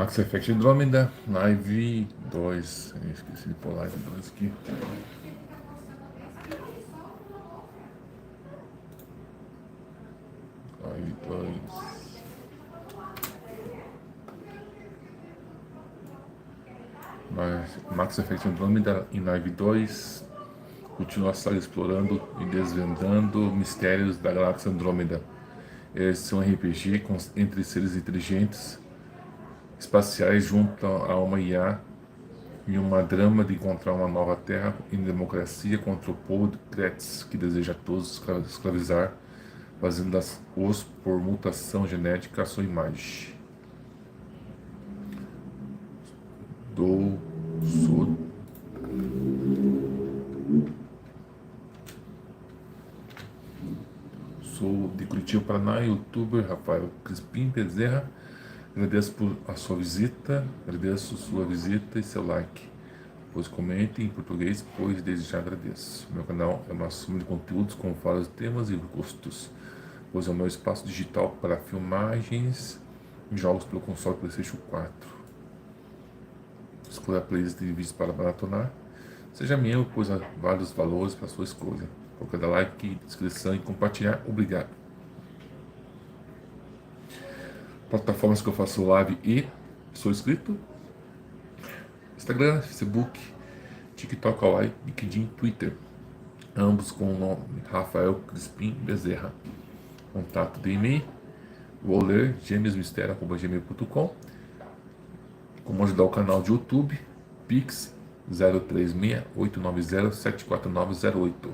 Galáxia Effect Andromeda, live 2. Esqueci de pôr live 2 aqui. Live 2. Max Effect Andromeda em live 2. Continua a saga explorando e desvendando mistérios da Galáxia Andromeda. Esse é um RPG entre seres inteligentes, espaciais, junto a uma IA e uma drama de encontrar uma nova Terra em democracia contra o povo de Kreets, que deseja todos escravizar, fazendo os por mutação genética a sua imagem. Sou de Curitiba Pr, youtuber Rafael Crispim Bezerra. Agradeço por a sua visita, agradeço sua visita e seu like. Pois comente em português, pois desde já agradeço. Meu canal é uma soma de conteúdos com vários temas e gostos, pois é o meu espaço digital para filmagens e jogos pelo console PlayStation 4. Escolha a playlist de vídeos para maratonar. Seja membro, pois há vários valores para sua escolha. Por cada like, inscrição e compartilhar, obrigado. Plataformas que eu faço live e sou inscrito: Instagram, Facebook, TikTok, Kawaii, LinkedIn, Twitter. Ambos com o nome Rafael Crispim Bezerra. Contato de e-mail. Vou ler gêmeosmistério@gmail.com. Como ajudar o canal de YouTube, Pix 036-890-74908.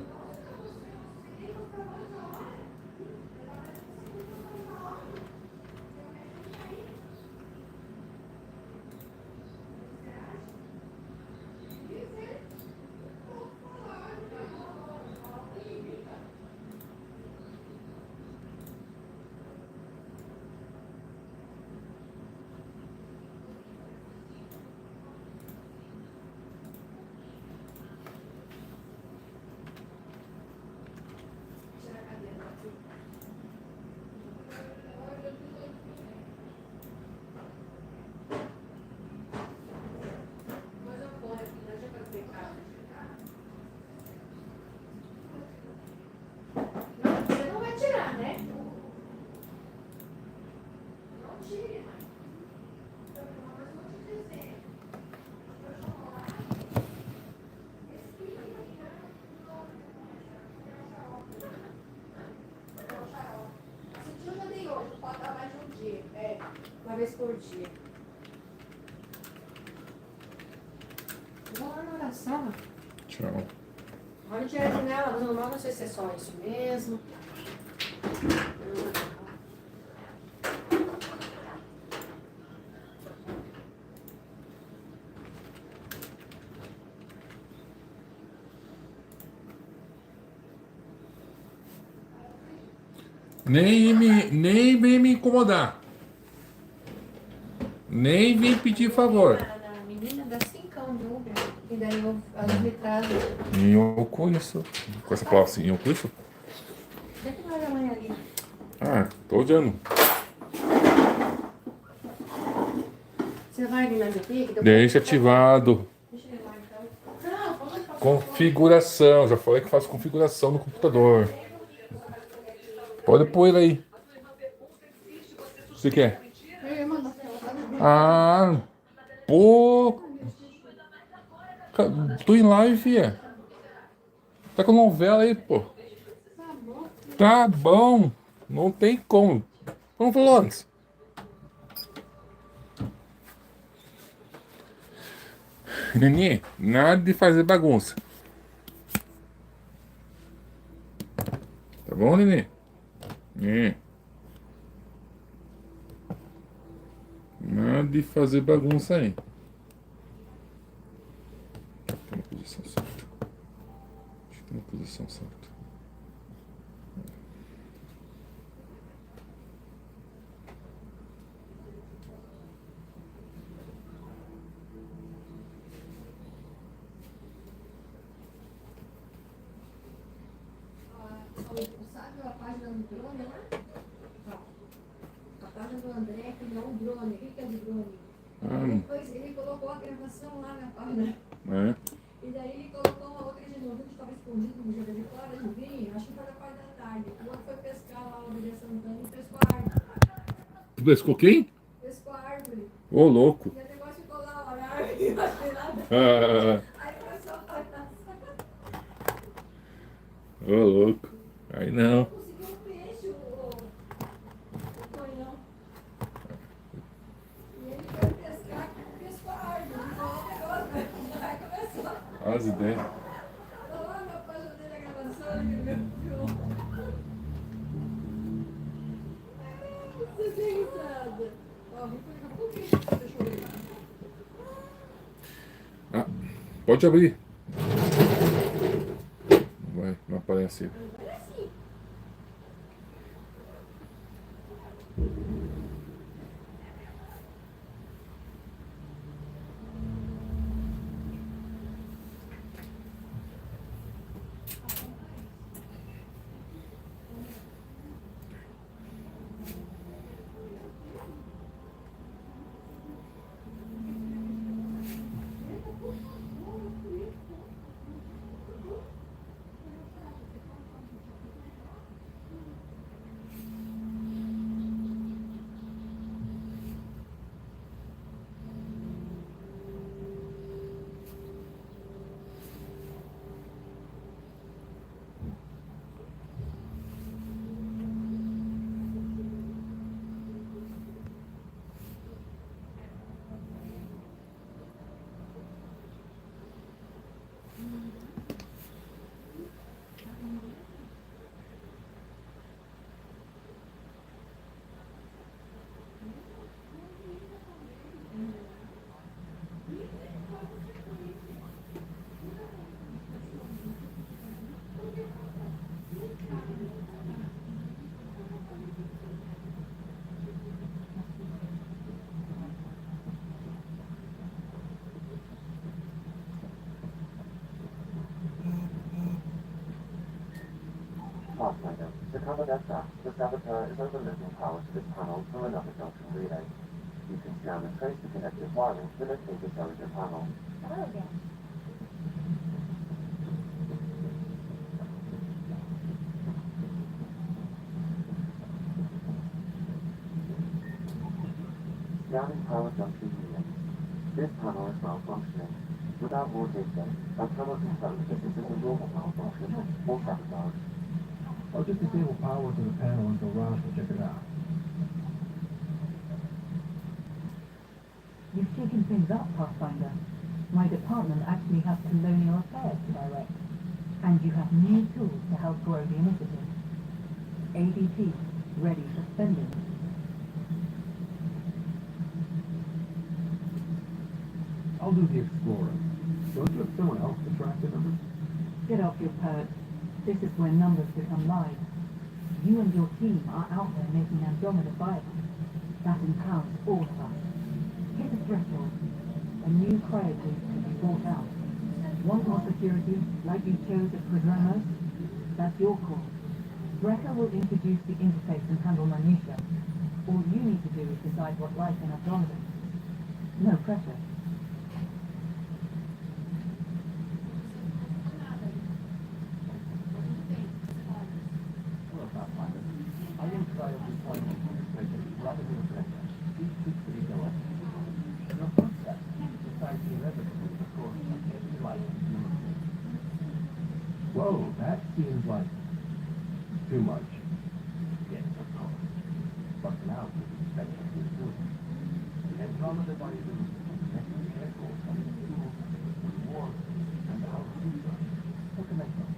Uma vez por dia. Vou lá na oração. Tchau. Olha direto nela, normal, não sei se é só isso mesmo. Nem vem me incomodar. Nem vem pedir favor. A menina dá 5 de Uber. E daí elas me trazem. Eu conheço. Com essa palavra assim, eu conheço? Sempre vai da manhã ali. Ah, tô olhando. Você vai ali na biblioteca? Deixa ativado. Deixa eu ir lá então. Não, vamos pra Configuração. Já falei que faço configuração no computador. Pode pôr ele aí. Você quer? eu ia mandar pra ela. Ah, pô. Tô em live, fia. Tá com novela aí, pô. Tá bom. Tá bom. Não tem como. Vamos falar antes. Nenê, nada de fazer bagunça. Tá bom, Nenê? Nada de fazer bagunça aí. Tá na posição certa. Acho que tá na posição certa. Sabe a página do drone lá? Ó, a página do André que não o drone. O que é de drone? Depois ele colocou a gravação lá na página. É. E daí ele colocou uma outra de novo que estava escondido no jogo de fora, de vinho, acho que foi na parte da tarde. O outro foi pescar lá o de Santana e pescou a árvore. Tu pescou quem? Pescou a árvore. Ô, louco. E o negócio ficou lá, ó, na árvore, não achei nada. Aí começou a faltar. Ô, louco. Aí não. Conseguiu um peixe, o Tonhão. E ele foi pescar, pescou a árvore, falou o negócio, aí começou. Olha as ideias. Falou, meu pai já dele a gravação, ele viu. Você tem risada. Ó, vou pegar um pouquinho, deixa eu ver. Ah, pode abrir. Não vai, não aparece. Pathfinder, to cover that fact, the saboteur is overloading power to this panel through another junction relay. You can scan and trace the connected wiring to locate the surrogate panel. Hello again. Scanning power junction relay. This panel is malfunctioning. Without more data, I cannot confirm if this is a normal malfunction or sabotage. I'll just disable power to the panel until Raj will check it out. You've taken things up, Pathfinder. My department actually has colonial affairs to direct. And you have new tools to help grow the initiative. ADP, ready for spending. I'll do the exploring. Don't you have someone else to track the numbers? Get off your perch. This is where numbers become live. You and your team are out there making Andromeda viable. That empowers all of us. Hit the threshold. A new cryogear can be brought out. Want more security, like you chose at Prodromos? That's your call. Brecker will introduce the interface and handle minutiae. All you need to do is decide what life in Andromeda is. No pressure. Whoa, that seems like too much. Yes, of course. But now we expect to do good. The Andromeda body will make you careful of the tools, the war, and our future. What can I tell?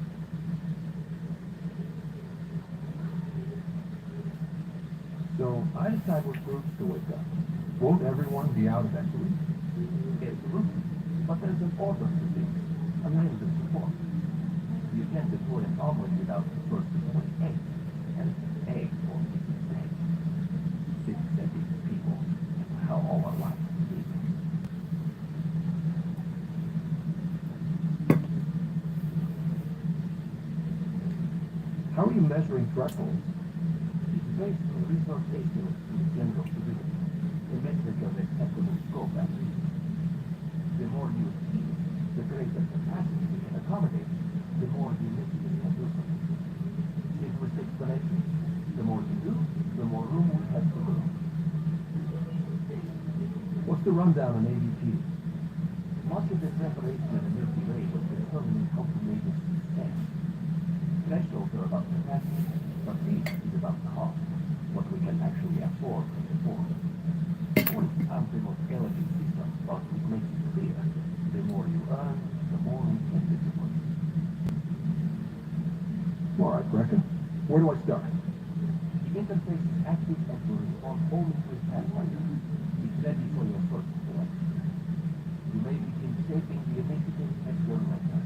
So I decide what groups to wake up. Won't everyone be out eventually? It's good, but there's an order to things, a means of support. You can't deploy an omelet without first deploying eggs, and eggs won't be eggs. 6 people, how all our lives is. How are you measuring thresholds? It's based on resource estimates from the general civilian. The metric of estimable scope at least. The more you achieve, the greater capacity you can accommodate, the more you can do something. Simplest explanation, the more you do, the more room we have to grow. What's the rundown on ADP? Much of the preparation in the Milky Way was determining how to make it success. Thresholds are about capacity, but this is about cost, what we can actually afford to perform. Once I'm the most elegant system, but it makes it clear, the more you earn, the more we can deliver. All right, Brecken. Where do I start? The interface is active and will respond only to its pathfinder. It's ready for your first selection. You may begin shaping the initiative at your leisure.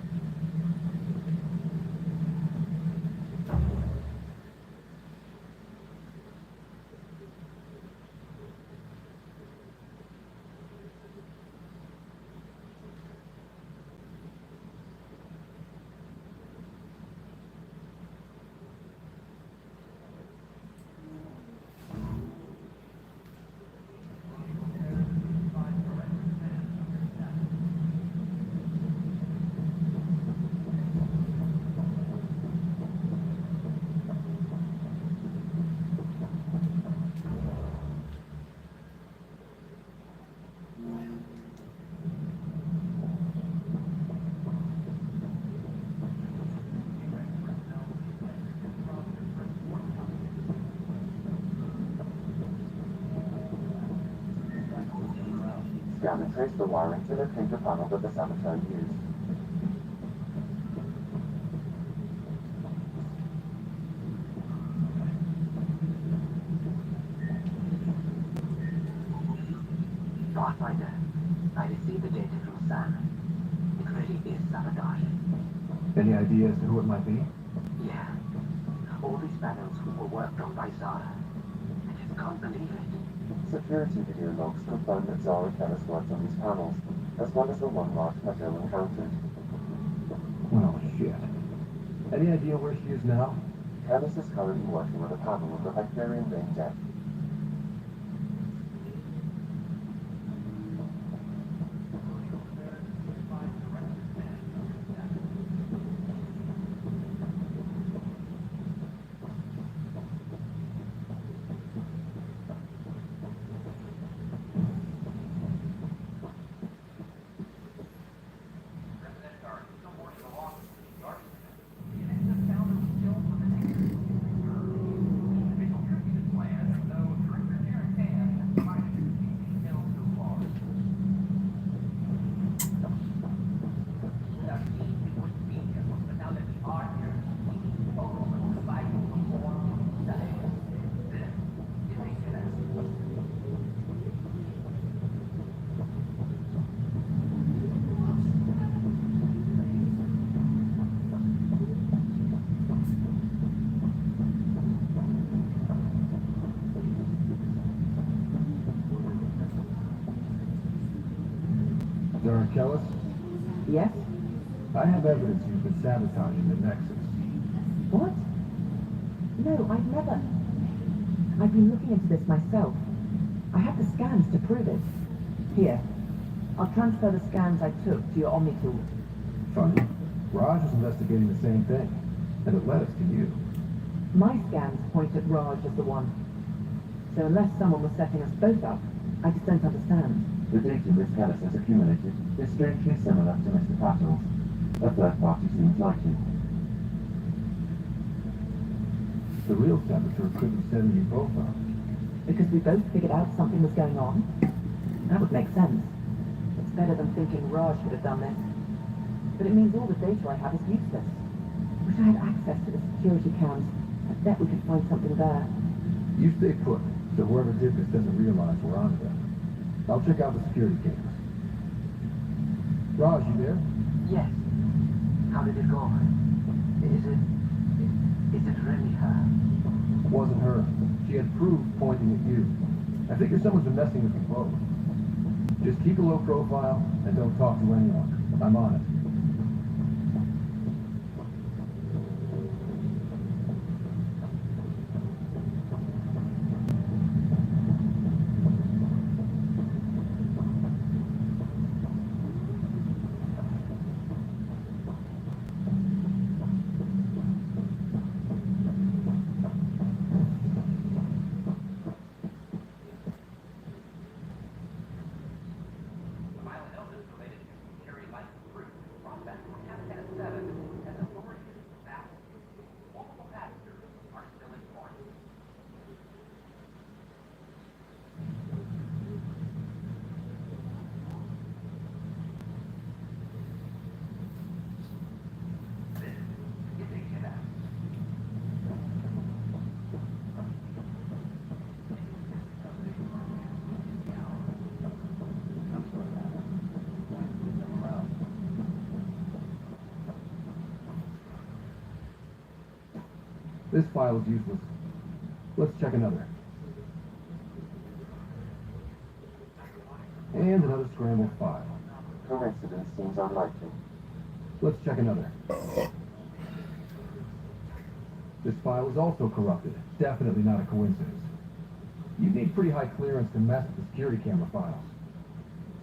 Scan and trace the wiring to locate the panel that the saboteur used. Pathfinder, I received the data from Sam. It really is sabotage. Any idea as to who it might be? Yeah. All these panels were worked on by Zara. I just can't believe it. Security video logs confirm that Zara Kellis worked on these panels, as well as the one large plateau encountered. Well, shit. Any idea where she is now? Kellis is currently working on a panel on the Hyperion main deck. Zara Kellis? Yes? I have evidence you've been sabotaging the Nexus. What? No, I've never... I've been looking into this myself. I have the scans to prove it. Here. I'll transfer the scans I took to your Omni tool. Funny. Raj was investigating the same thing, and it led us to you. My scans point at Raj as the one. So unless someone was setting us both up, I just don't understand. The data Miss Kellis has accumulated is strangely similar to Mr. Pattle's. A third party seems likely. The real saboteur could be setting you both up. Because we both figured out something was going on? That would make sense. It's better than thinking Raj would have done this. But it means all the data I have is useless. Wish I had access to the security cams. I bet we could find something there. You stay put, so whoever did this doesn't realize we're onto them. I'll check out the security cameras. Raj, you there? Yes. How did it go? Is it really her? It wasn't her. She had proof pointing at you. I figure someone's been messing with you both. Just keep a low profile and don't talk to anyone. I'm on it. This file is useless. Let's check another. And another scrambled file. Coincidence seems unlikely. Let's check another. This file is also corrupted. Definitely not a coincidence. You need pretty high clearance to mess with the security camera files.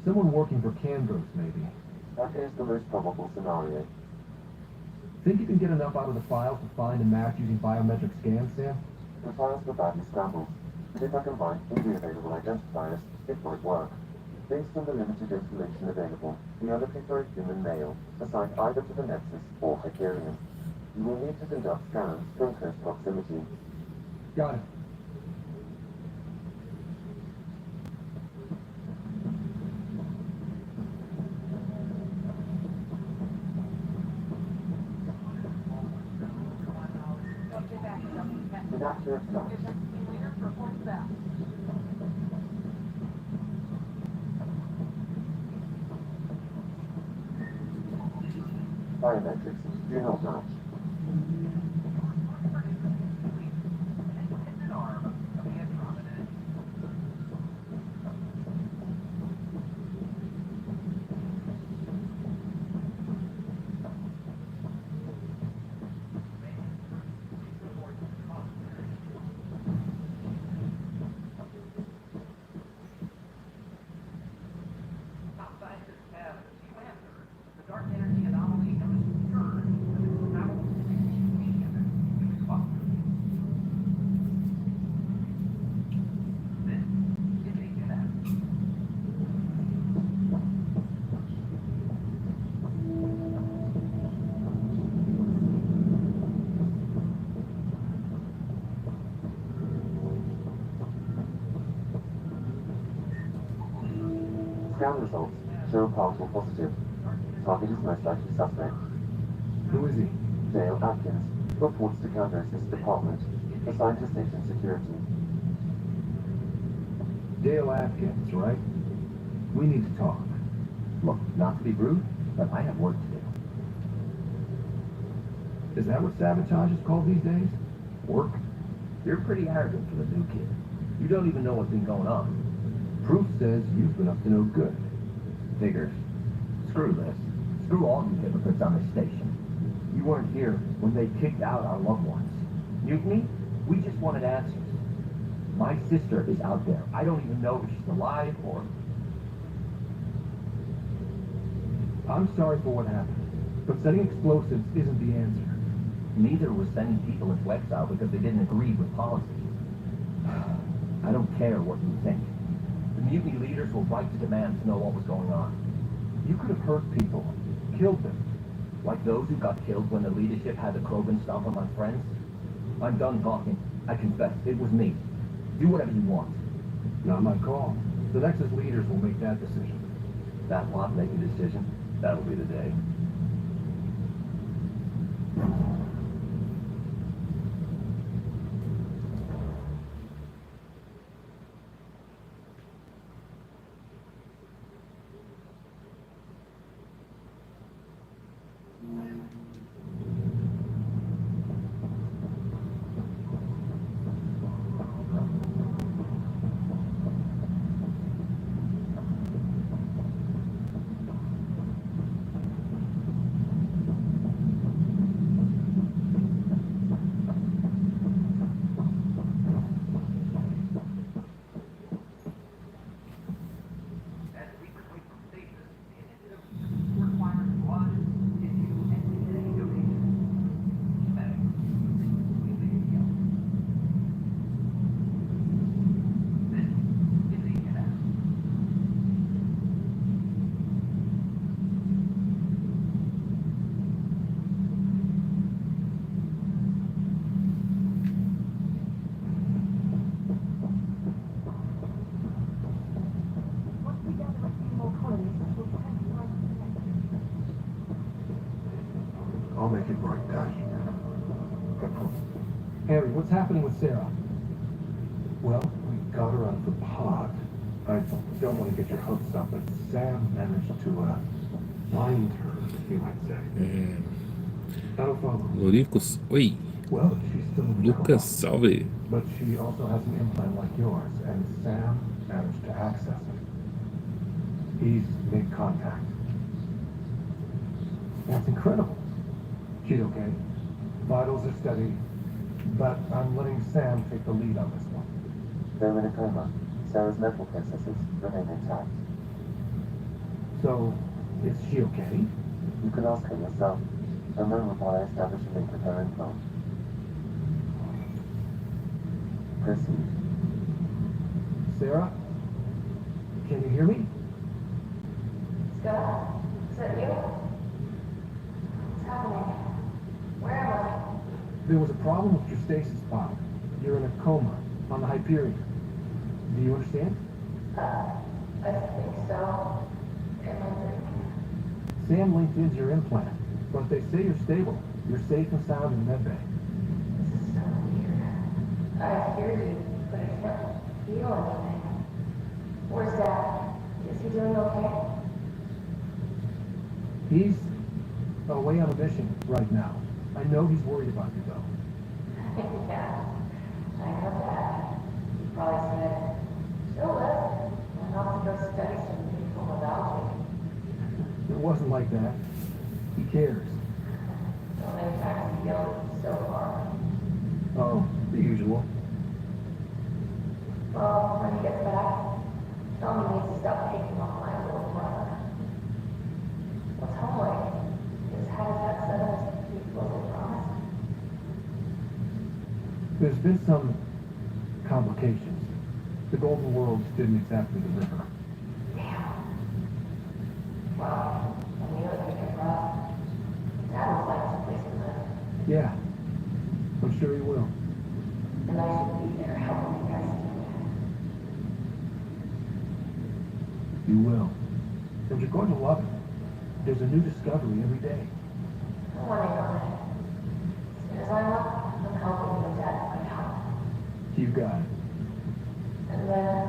Someone working for Candros, maybe. That is the most probable scenario. Think you can get enough out of the files to find a match using biometric scans, Sam? The files were badly scrambled, but if I combine all the available identifiers, it might work. Based on the limited information available, we are looking for a human male, assigned either to the Nexus or Hyperion. You will need to conduct scans from close proximity. Got it. Inaccurate facts. Biometrics do not match. Scan results show a partial positive. Target is most likely suspect. Who is he? Dale Atkins reports to Candros' department, assigned to station security. Dale Atkins, right? We need to talk. Look, not to be rude, but I have work to do. Is that what sabotage is called these days? Work? You're pretty arrogant for the new kid. You don't even know what's been going on. Proof says you've been up to no good. Figures. Screw this. Screw all you hypocrites on this station. You weren't here when they kicked out our loved ones. Mutiny? We just wanted answers. My sister is out there. I don't even know if she's alive or... I'm sorry for what happened, but setting explosives isn't the answer. Neither was sending people into exile because they didn't agree with policy. I don't care what you think. The mutiny leaders were right to demand to know what was going on. You could have hurt people, killed them. Like those who got killed when the leadership had the Krogan stomp on my friends. I'm done talking. I confess, it was me. Do whatever you want. Not my call. The Nexus leaders will make that decision. That lot make a decision. That'll be the day. I'll make it right, Dad. Harry, what's happening with Sarah? Well, we got her out of the pod. I don't want to get your hopes up, but Sam managed to find her, you might say. I don't follow. Loricos, oi. Well, she's still in Lucas, coma, salve. but she also has an implant like yours, and Sam managed to access it. He's made contact. That's incredible. She's okay. Vitals are steady, but I'm letting Sam take the lead on this one. Though in a coma, Sarah's mental processes remain intact. So, is she okay? You can ask her yourself, a moment while I establish a link with her implant. Proceed. Sarah? Can you hear me? Scott, is that you? What's happening? Where am I? There was a problem with your stasis pod. You're in a coma on the Hyperion. Do you understand? I think so. Am I dreaming? Sam linked into your implant, but they say you're stable. You're safe and sound in medbay. This is so weird. I hear you, but I can't feel anything. Where's Dad? Is he doing okay? He's away on a mission right now. I know he's worried about you, though. Yeah, I know that. He probably said, she'll live. I'm off to go study some beautiful biology. It wasn't like that. He cares. So many times he yelled at me so far. Oh, the usual. Well, when he gets back, tell him he needs to stop taking off my little brother. What's home like? Is Habitat 7 as beautiful as they promised? There's been some complications. The Golden Worlds didn't exactly deliver. Damn. Well, I knew it would get rough. Dad would like some place to live. Yeah, I'm sure he will. And I should be there helping you guys do it. You will. And you're going to love it. There's a new discovery every day. I want to know that. As soon as I'm up, I'm helping you and Dad find out. You got it. And then,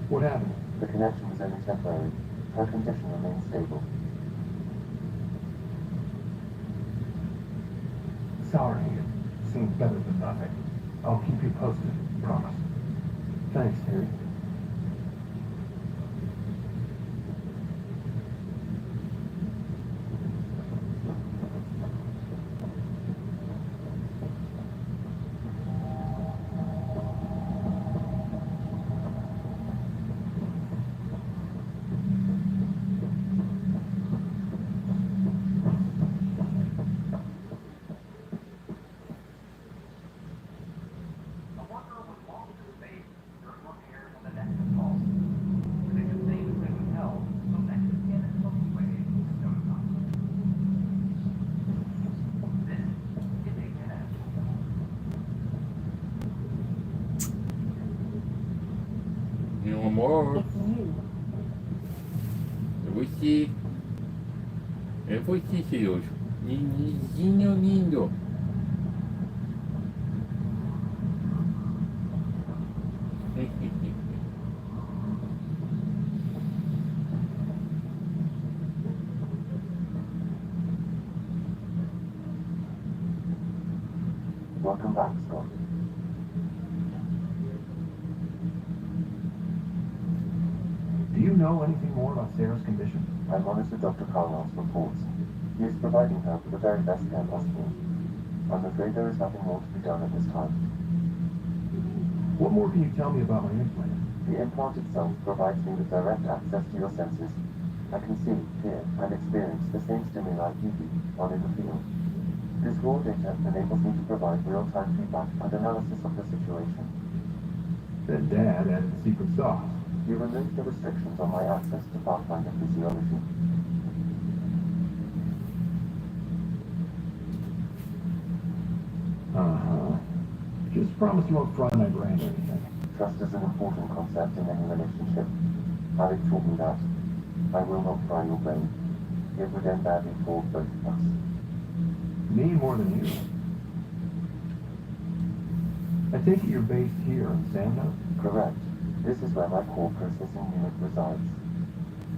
What happened? The connection was only temporary. Her condition remains stable. Sorry, it seemed better than nothing. I'll keep you posted, promise. Thanks, Harry. Meu amor, It's you. eu vou aqui hoje. Nininho lindo. Welcome back, Scott. Do you know anything more about Sarah's condition? I monitored Dr. Carlisle's reports. He is providing her with the very best care possible. I'm afraid there is nothing more to be done at this time. What more can you tell me about my implant? The implant itself provides me with direct access to your senses. I can see, hear, and experience the same stimuli you do while in the field. This raw data enables me to provide real-time feedback and analysis of the situation. Then Dad added the secret sauce. You removed the restrictions on my access to Pathfinder physiology. Uh-huh. Just promise you won't fry my brain or anything. Trust is an important concept in any relationship. Having taught me that, I will not fry your brain. It would end badly for both of us. Me more than you. I take it you're based here in Sando? Correct. This is where my core processing unit resides.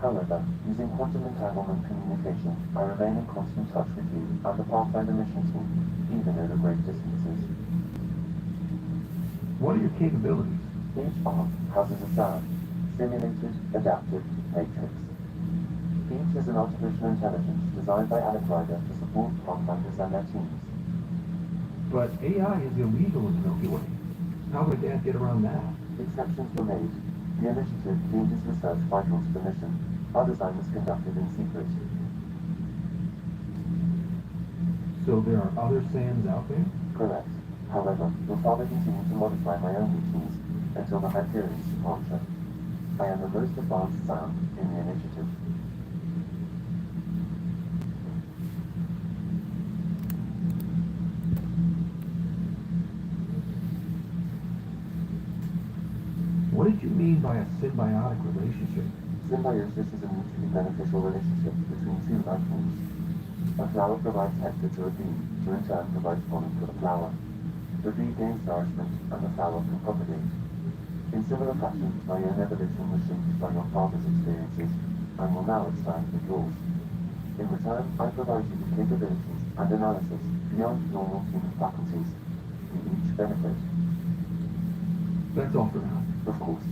However, using quantum entanglement communication, I remain in constant touch with you and the Pathfinder mission team, even over great distances. What are your capabilities? Each arm houses a sound, simulated, adaptive matrix. Each is an artificial intelligence designed by Alec Ryder to support Pathfinders and their teams. But AI is illegal in Milky Way. How would Dad get around that? Exceptions were made. The initiative deemed his research vital to the mission. Our design was conducted in secret. So there are other SAMs out there? Correct. However, your father continued to modify my own routines until the Hyperion's departure. I am the most advanced SAM in the initiative. What did you mean by a symbiotic relationship? Symbiosis is a mutually beneficial relationship between two life forms. A flower provides nectar to a bee, who in turn provides pollen for the flower. The bee gains nourishment, and the flower can propagate. In similar fashion, my own evolution was shaped by your father's experiences, and will now expand with yours. In return, I provide you with capabilities and analysis beyond normal human faculties. We each benefit. That's all for now. Of course.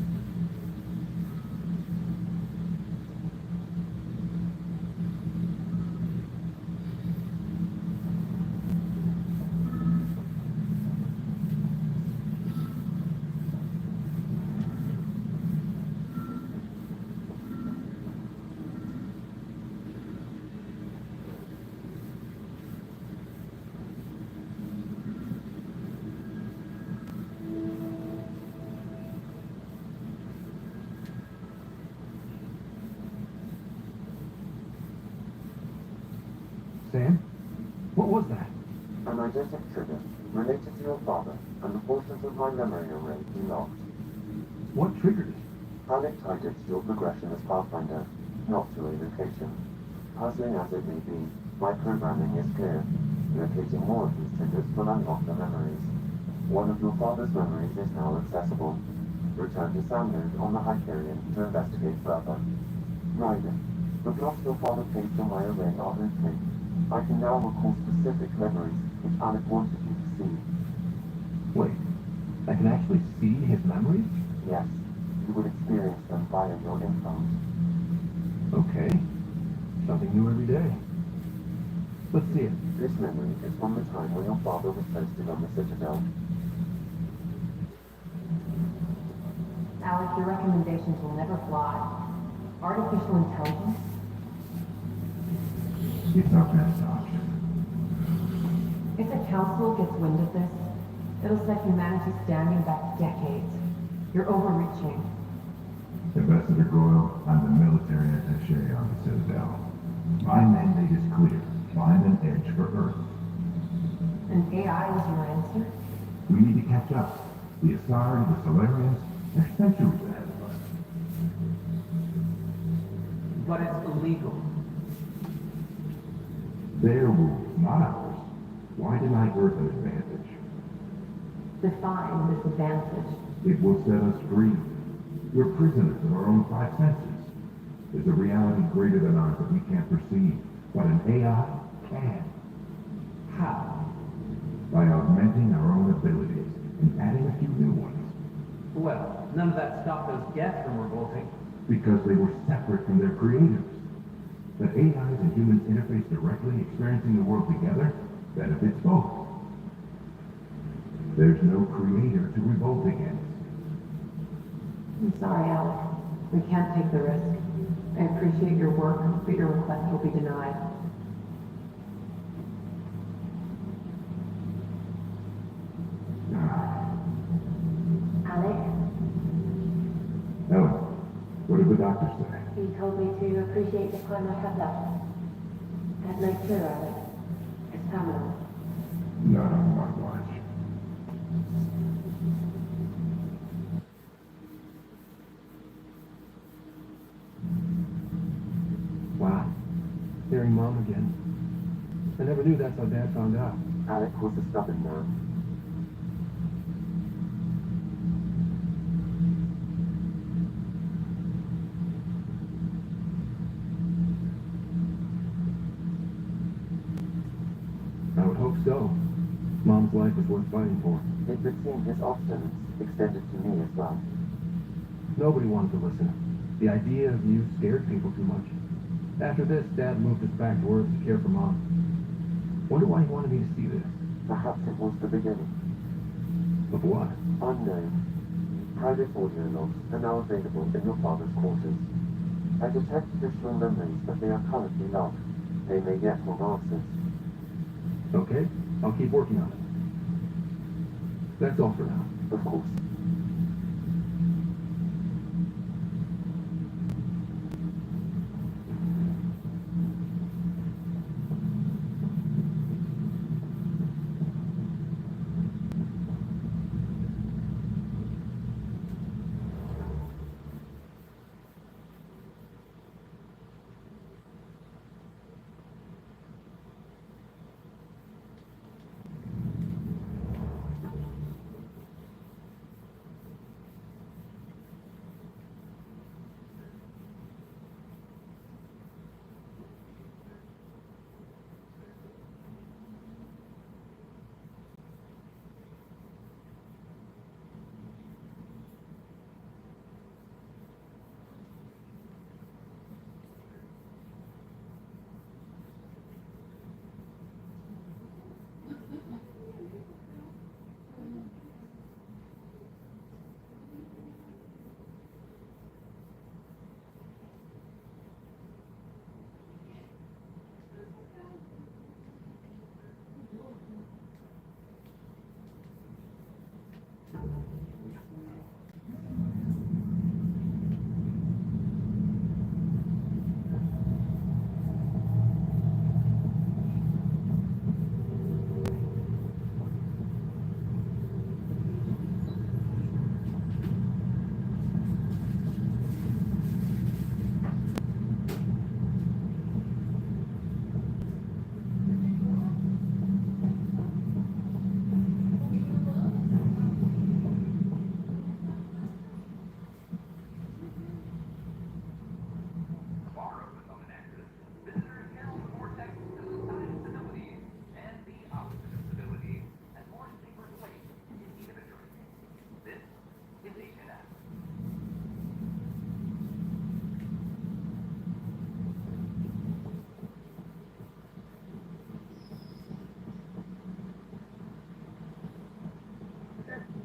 Sam? What was that? An eidetic trigger related to your father and the portions of my memory array he locked. What triggered it? Alec tied it to your progression as Pathfinder, not to a location. Puzzling as it may be, my programming is clear. Locating more of these triggers will unlock the memories. One of your father's memories is now accessible. Return to Samnode on the Hyperion to investigate further. Ryder, the blocks your father placed on my array are opening. I can now recall specific memories which Alec wanted you to see. Wait, I can actually see his memories? Yes, you will experience them via your influence. Okay. Something new every day. Let's see it. This memory is from the time when your father was posted on the Citadel. Alec, your recommendations will never fly. Artificial intelligence? It's our best option. If the Council gets wind of this, it'll set humanity standing back decades. You're overreaching. Ambassador Goyle, I'm the military attaché on the Citadel. My mandate is clear. Find an edge for Earth. And AI is your answer? We need to catch up. The Asari, the Solarians, they're centuries ahead of us. But it's illegal. Their rules, not ours. Why deny Earth an advantage? Define this advantage. It will set us free. We're prisoners of our own five senses. There's a reality greater than ours that we can't perceive, but an AI can. How? By augmenting our own abilities and adding a few new ones. Well, none of that stopped those Geth from revolting. Because they were separate from their creators. That AIs and humans interface directly, experiencing the world together, benefits both. There's no creator to revolt against. I'm sorry, Alec. We can't take the risk. I appreciate your work, but your request will be denied. Alec, Ellen, what did the doctor say? he told me to appreciate the time I have left. That night too, Alec. It's permanent. Not on my watch. Wow. Hearing Mom again. I never knew that's how Dad found out. Alec was a stubborn man. would hope so. Mom's life was worth fighting for. It would seem his obstinance extended to me as well. Nobody wanted to listen. The idea of you scared people too much. After this, Dad moved us back to Earth to care for Mom. Wonder why he wanted me to see this. Perhaps it was the beginning. Of what? Unknown. Private audio logs are now available in your father's quarters. I detect additional memories, but they are currently locked. They may yet hold answers. Okay, I'll keep working on it. That's all for now. Of course.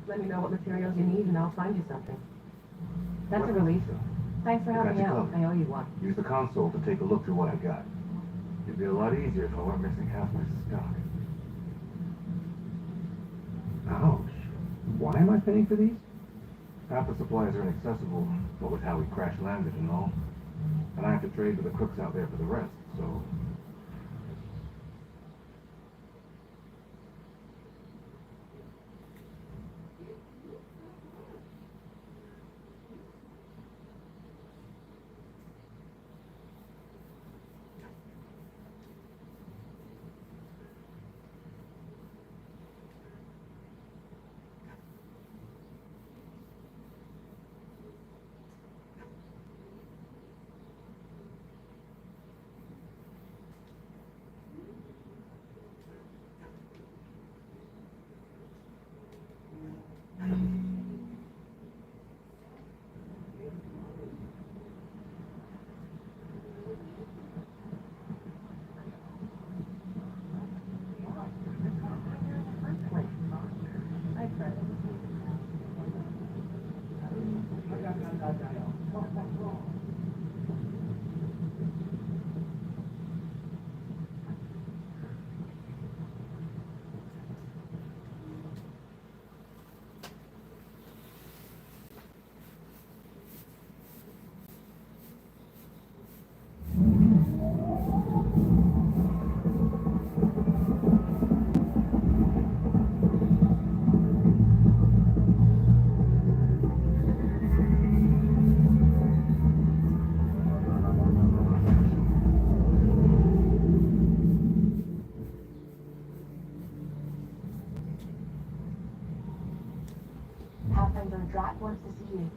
Let me know what materials you need and I'll find you something. That's a relief. Thanks for helping me out. I owe you one. Use the console to take a look through what I got. It'd be a lot easier if I weren't missing half my stock. Ouch. Why am I paying for these? Half the supplies are inaccessible, what with how we crash landed and all. And I have to trade with the crooks out there for the rest, so... Drat wants to see you.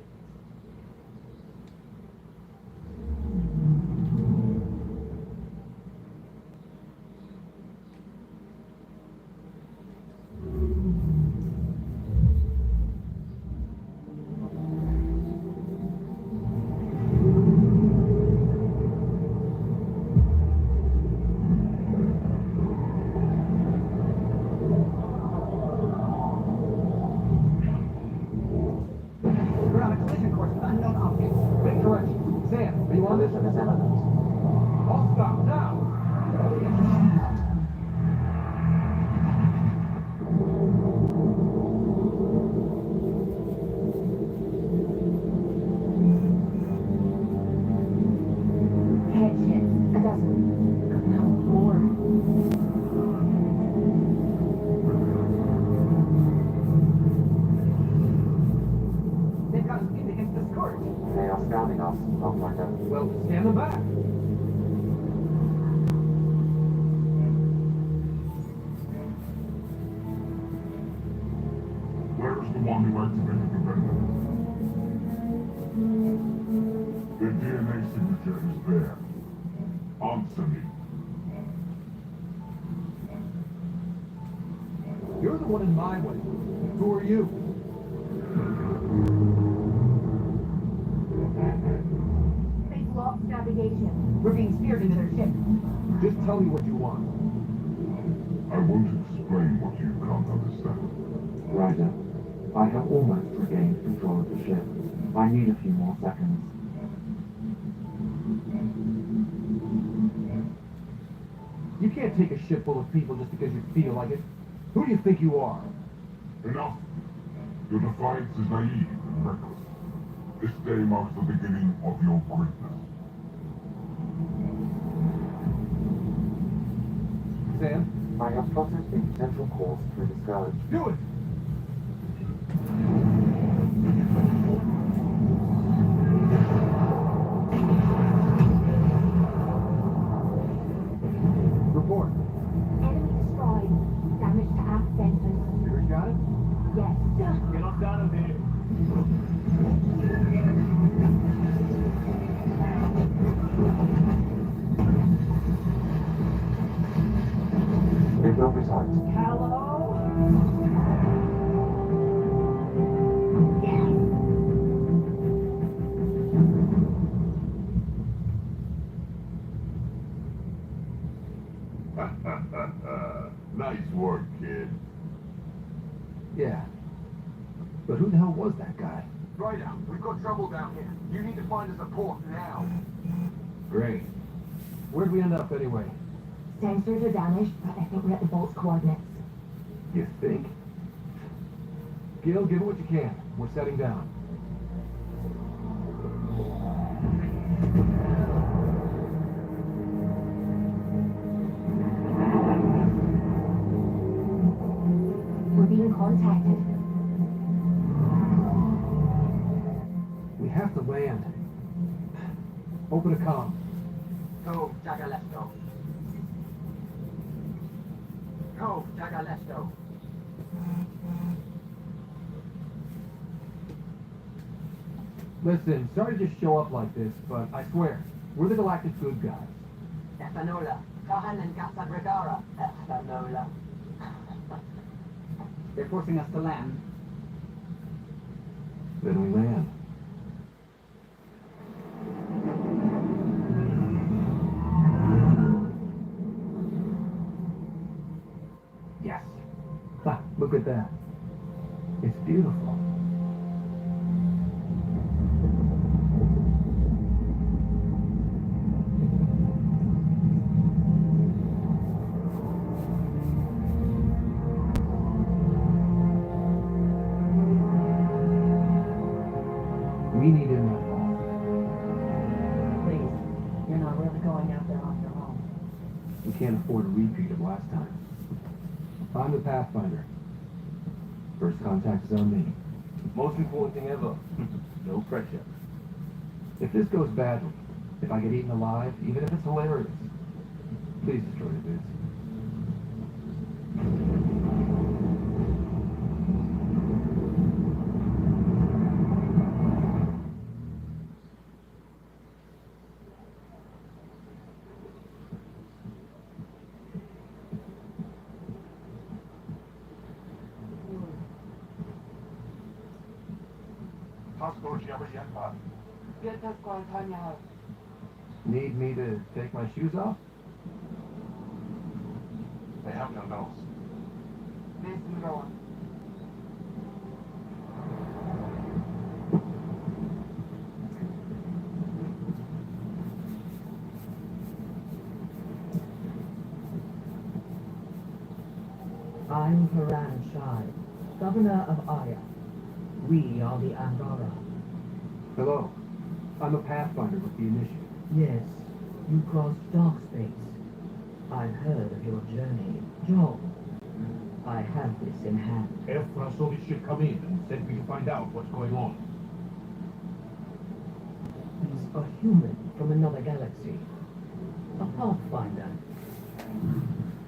No more. They've got us pinned against the scourge. They are scanning us, Pathfinder. Well, stand them back. Where's the one who activated the vendor? Their DNA signature is there. Answer me. You're the one in my way. Who are you? They've lost navigation. We're being steered into their ship. Just tell me what you want. I won't explain what you can't understand. Ryder, I have almost regained control of the ship. I need a few more seconds. You can't take a ship full of people just because you feel like it. Who do you think you are? Enough. Your defiance is naive and reckless. This day marks the beginning of your greatness. Sam? I have plotted a potential course through the scourge. Do it! Report. Enemy destroyed. Damage to aft sensors. Spirit got it? Yes. Get us out of here. It will be tight. Hello? Nice work, kid. Yeah. But who the hell was that guy? Ryder, we've got trouble down here. You need to find us a port now. Great. Where'd we end up anyway? Sensors are damaged, but I think we're at the bolt's coordinates. You think? Gil, give it what you can. We're setting down. We're being contacted. We have to land. Open a comm. Go, Jagalesto. Go, Jagalesto. Listen, sorry to just show up like this, but I swear, we're the galactic good guys. Stefanola. Kahan and Casabrigara. Stefanola. They're forcing us to land. Then we land. Yes. Ah, look at that. It's beautiful. We need in that hall. Please, you're not really going out there on your own. We can't afford a repeat of last time. I'm the Pathfinder. First contact is on me. Most important thing ever. No pressure. If this goes badly, if I get eaten alive, even if it's hilarious, please destroy the vids. Need me to take my shoes off? They have no nose. I'm Haran Shai, governor of Aya. We are the Angara. Hello. I'm a Pathfinder with the Initiative. Yes, You crossed dark space. I've heard of your journey. John, I have this in hand. Efra saw this ship come in and sent me to find out what's going on. He's a human from another galaxy. A pathfinder.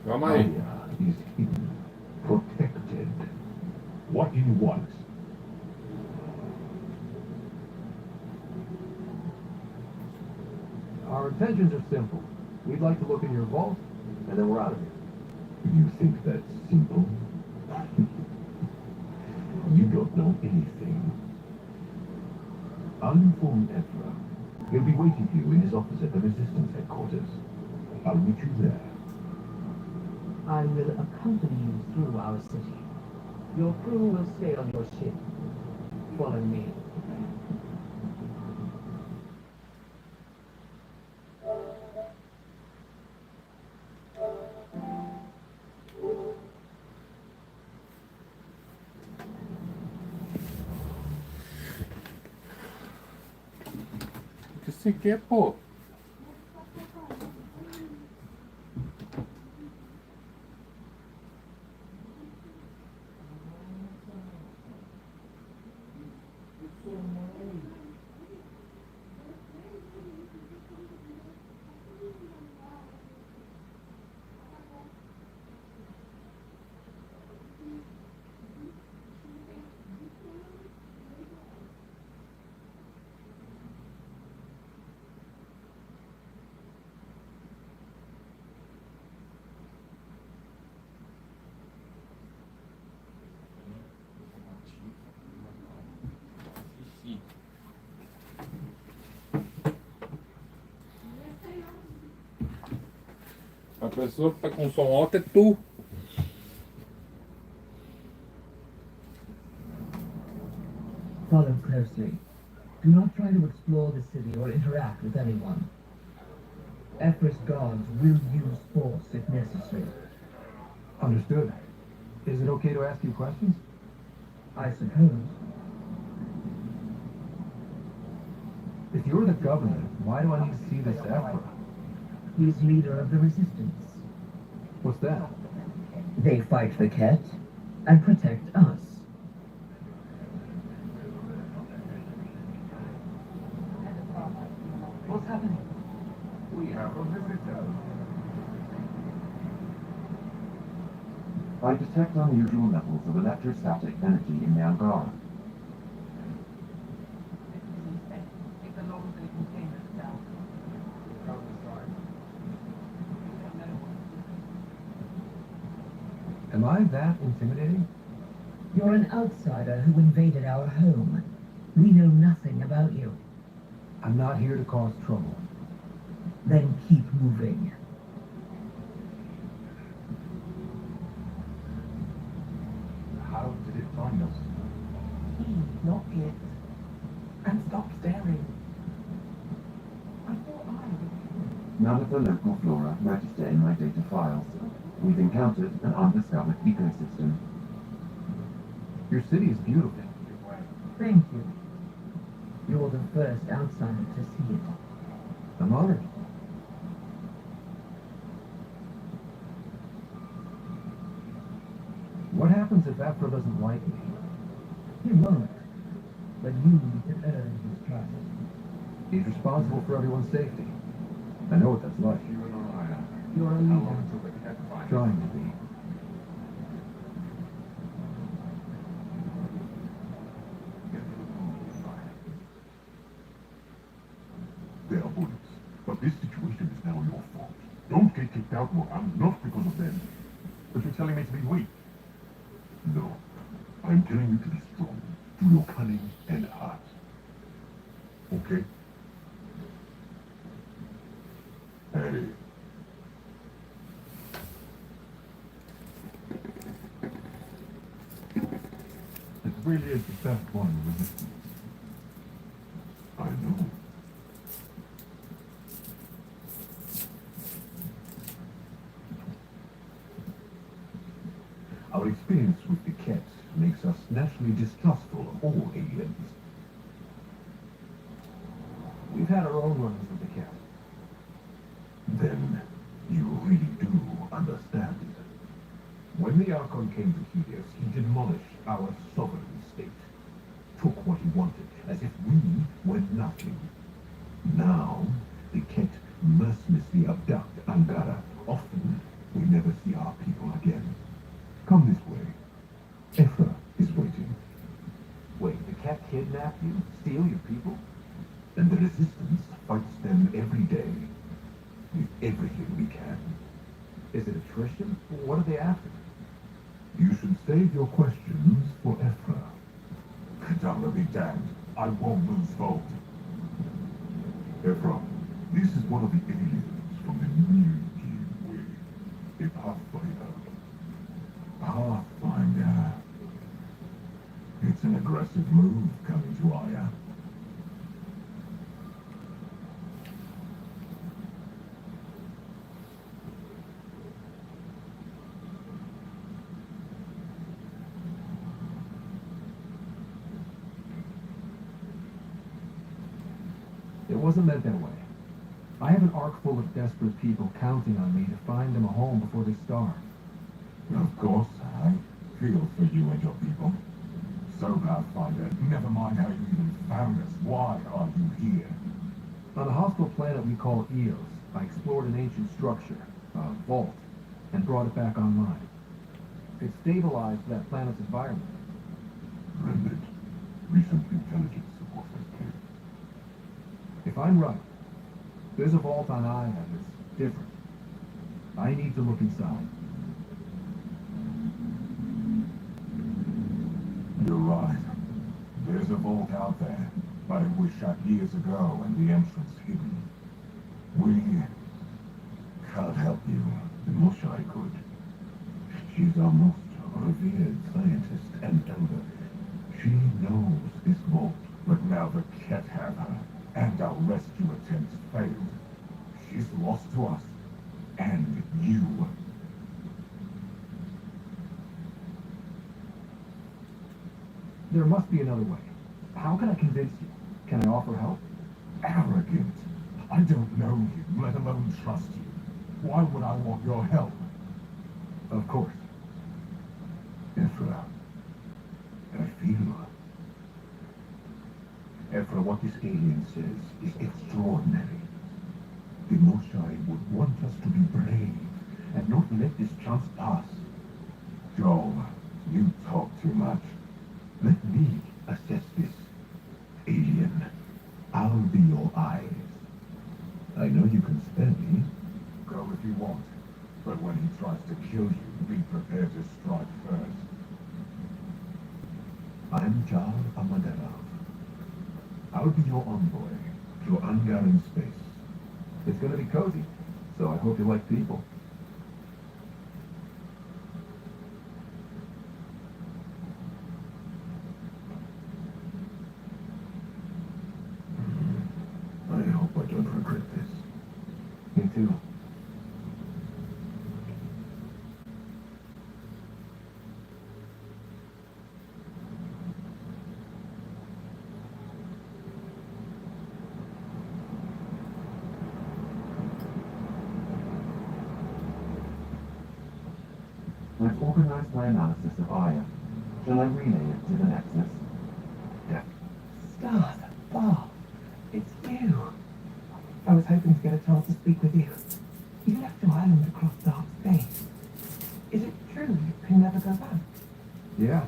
Calma aí. Gaia is hidden, protected. What do you want? Our intentions are simple. We'd like to look in your vault, and then we're out of here. You think that's simple? You don't know anything. I'll inform Efra. He'll be waiting for you in his office at the Resistance headquarters. I'll meet you there. I will accompany you through our city. Your crew will stay on your ship. Follow me. O que você quer, pô? A pessoa que tá com som alto é tu. Follow closely. Do not try to explore the city or interact with anyone. Efra's guards will use force if necessary. Understood. Is it okay to ask you questions? I suppose. If you're the governor, why do I need to see this Efra? He's leader of the Resistance. What's that? They fight the Ket and protect us. What's happening? We have a visitor. I detect unusual levels of electrostatic energy in the Angara. Am I that intimidating? You're an outsider who invaded our home. We know nothing about you. I'm not here to cause trouble. Then keep moving. How did it find us? Not yet. And stop staring. I thought None of the local flora register in my data files. We've encountered an undiscovered ecosystem. Your city is beautiful. Thank you. You're the first outsider to see it. I'm honored. What happens if Efra doesn't like me? He won't. But you need to earn his trust. He's responsible for everyone's safety. I know what that's like. You're a leader. Trying to be. They are bullets. But this situation is now your fault. Don't get kicked out more. I'm not because of them. But you're telling me to be weak. No. I'm telling you to be strong. Through your cunning and heart. Okay? Hey. It really is the best one in the resistance. I know. Our experience with the Ket makes us naturally distrustful of all aliens. We've had our own runs with the Ket. When the Archon came to Helios, he demolished our sovereign state. Took what he wanted, as if we were nothing. Now, the Ket mercilessly abduct Angara. Often, we never see our people again. Come this way. Effra is waiting. Wait, the Ket kidnapped you? Steal your people? And the Resistance fights them every day. With everything we can. Is it attrition? What are they after? You should save your questions for Effra. Kadara be damned. I won't lose vote. Effra, this is one of the aliens from the new Way. A Pathfinder. Pathfinder. It's an aggressive move coming to Aya. It wasn't meant that way. I have an ark full of desperate people counting on me to find them a home before they starve. Of course, I feel for you and your people. So, Pathfinder, never mind how you even found us. Why are you here? On a hostile planet we call Eos, I explored an ancient structure, a vault, and brought it back online. It stabilized that planet's environment. Rendered. Recent intelligence support has cleared. If I'm right, there's a vault on Aya that's different. I need to look inside. You're right. There's a vault out there, but it was shut years ago and the entrance hidden. We can't help you. The Moshai could. She's our most revered scientist and elder. She knows this vault, but now the Ket have her, and our rescue attempts failed. She's lost to us, and you. There must be another way. How can I convince you? Can I offer help? Arrogant. I don't know you, let alone trust you. Why would I want your help? Of course. Effra, I feel. Effra, what this alien says is extraordinary. The Moshai would want us to be brave and not let this chance pass. Joel, you talk too much. Let me assess this. Alien, I'll be your eyes. I know you can spare me. Go if you want. But when he tries to kill you, be prepared to strike first. I'm Jar Amaderov. I'll be your envoy through Angar in space. It's gonna be cozy, so I hope you like people. I hope I don't regret this. Me too. I've organized my analysis of Aya. Shall I relay it to the Nexus? Yeah. Stars above. It's you. I was hoping to get a chance to speak with you. You left your island across dark space. Is it true you can never go back? Yeah.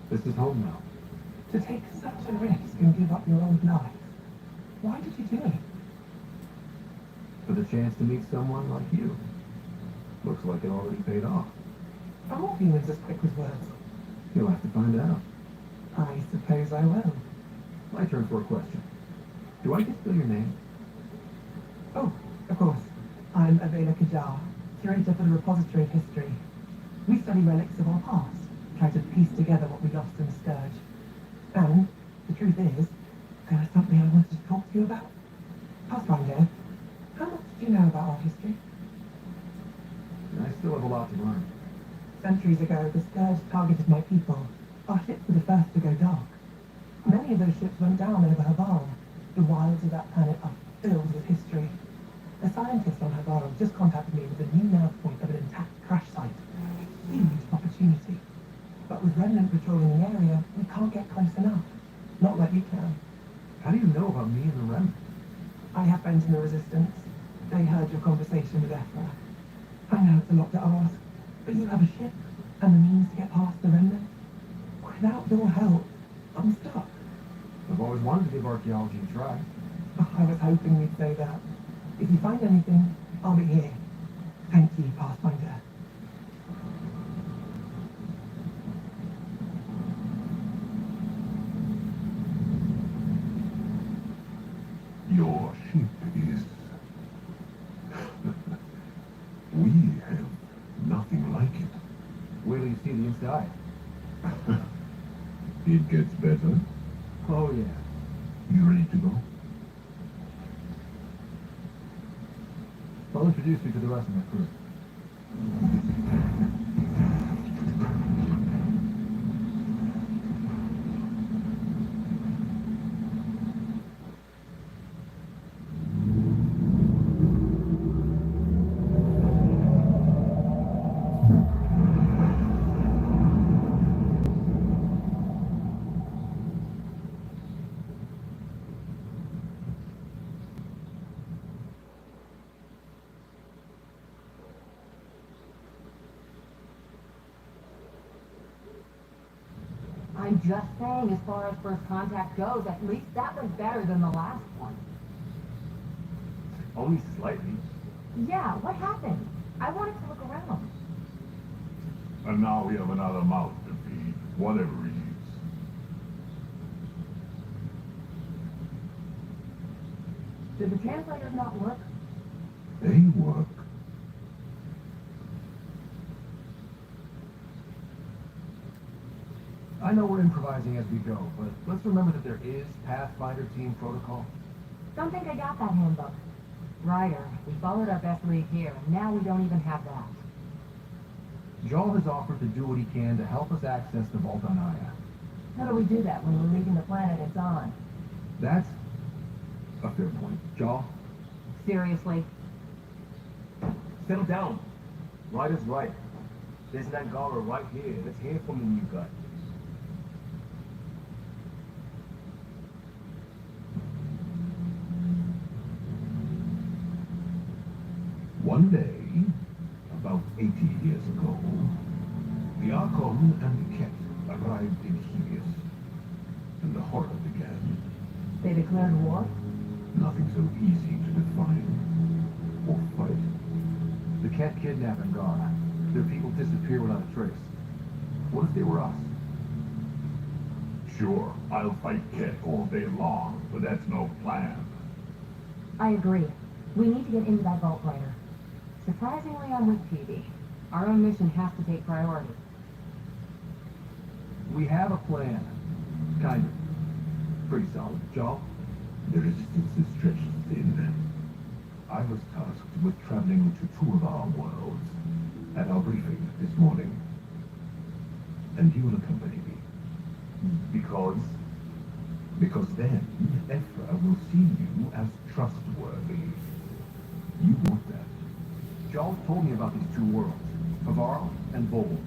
This is home now. To take such a risk and give up your old life. Why did you do it? For the chance to meet someone like you. Looks like it already paid off. Are all humans as quick as words? You'll have to find out. I suppose I will. My turn for a question. Do I get to know your name? Oh, of course. I'm Avela Kajar, curator for the Repository of History. We study relics of our past, try to piece together what we lost in the Scourge. And, the truth is, there was something I wanted to talk to you about. Pathfinder, how much do you know about our history? I still have a lot to learn. Centuries ago, the Scourge targeted my people. Our ships were the first to go dark. Many of those ships went down over Havarl. The wilds of that planet are filled with history. A scientist on Havarl just contacted me with a new nav point of an intact crash site. A huge Sentinel Resistance. They heard your conversation with Ephra. I know it's a lot to ask, but you have a ship and the means to get past the remnant. Without your help, I'm stuck. I've always wanted to give archaeology a try. I was hoping you'd say that. If you find anything, I'll be here. Thank you, Pathfinder. Your ship is... we have nothing like it. Wait till you see the inside. It gets better. Oh, yeah. You ready to go? I'll introduce you to the rest of my crew. I'm just saying, as far as first contact goes, at least that was better than the last one. Only slightly. Yeah, what happened? I wanted to look around. And now we have another mouth to feed, whatever it is. Did the translators not work? They work. I know we're improvising as we go, but let's remember that there is Pathfinder team protocol. Don't think I got that handbook. Ryder, we followed our best lead here, and now we don't even have that. Joel has offered to do what he can to help us access the vault on Aya. How do we do that when we're leaving the planet it's on? That's a fair point. Joel? Seriously? Settle down. Ryder's right. There's an Angara right here. Let's hear from the new guy. One day, about 80 years ago, the Archon and the Ket arrived in Helios, and the horror began. They declared war? Nothing so easy to define or fight. The Ket kidnap Angara. Their people disappear without a trace. What if they were us? Sure, I'll fight Ket all day long, but that's no plan. I agree. We need to get into that vault, Ryder. Surprisingly, I'm with PD. Our own mission has to take priority. We have a plan. Kind of. Pretty solid. Joel? The resistance is stretched thin. I was tasked with traveling to two of our worlds at our briefing this morning. And you will accompany me. Because? Because then, Ephra will see you as trustworthy. You want that. Joel told me about these two worlds, Avaro and Vold.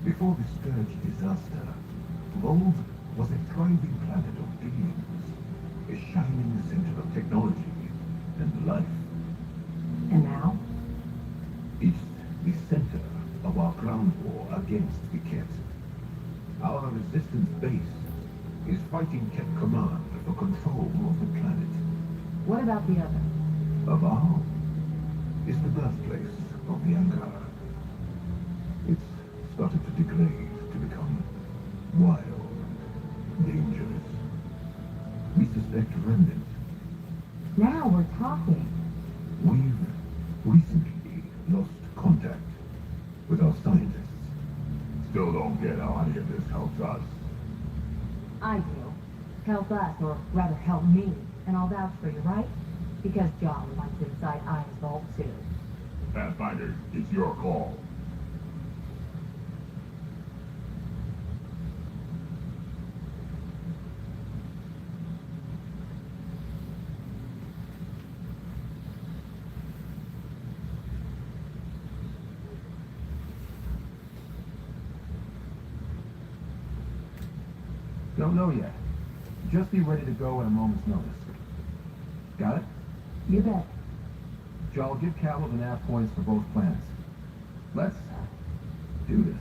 Before the Scourge disaster, Vold was a thriving planet of beings, a shining center of technology and life. And now? It's the center of our ground war against the Ket. Our resistance base is fighting Ket command for control of the planet. What about the other? Avaro is the birthplace of the Angara. It's started to degrade, to become wild, dangerous. We suspect remnants. Now we're talking. We've recently lost contact with our scientists. Still don't get how any of this helps us. I do. Help us, or rather help me, and I'll vouch for you, right? Because John wants inside Aya's vault too. Pathfinder, it's your call. Don't know yet. Just be ready to go at a moment's notice. Got it? You bet. Jarl, give Cavill the nav points for both planets. Let's do this.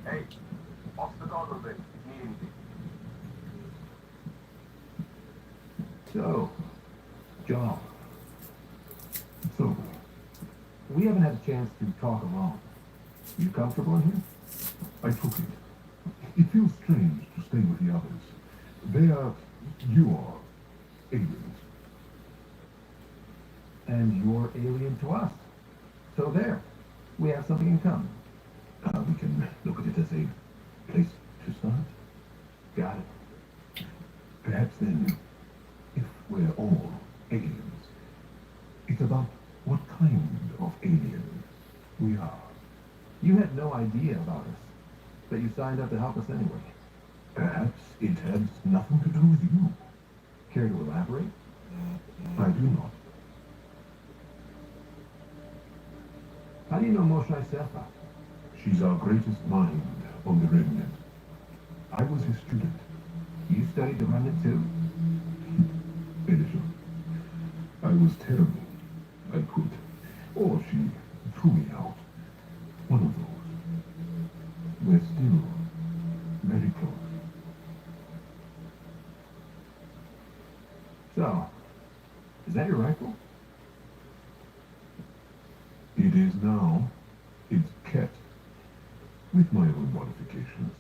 Hey, off the cargo bay. Need anything? So, Jarl, So, we haven't had a chance to talk alone. You comfortable in here? I took it. It feels strange to stay with the others. They are... you are... aliens. And you're alien to us. So there. We have something in common. We can look at it as a place to start. Got it. Perhaps then, if we're all aliens, it's about what kind of alien we are. You had no idea about us, but you signed up to help us anyway. Perhaps it has nothing to do with you. Care to elaborate? I do not. How do you know Moshe Sefa? She's our greatest mind on the remnant. I was his student. You studied the remnant too? Editor. I was terrible. I quit. Or she threw me out. One of those. We're still very close. So, is that your rifle? It is now. It's kept. With my own modifications.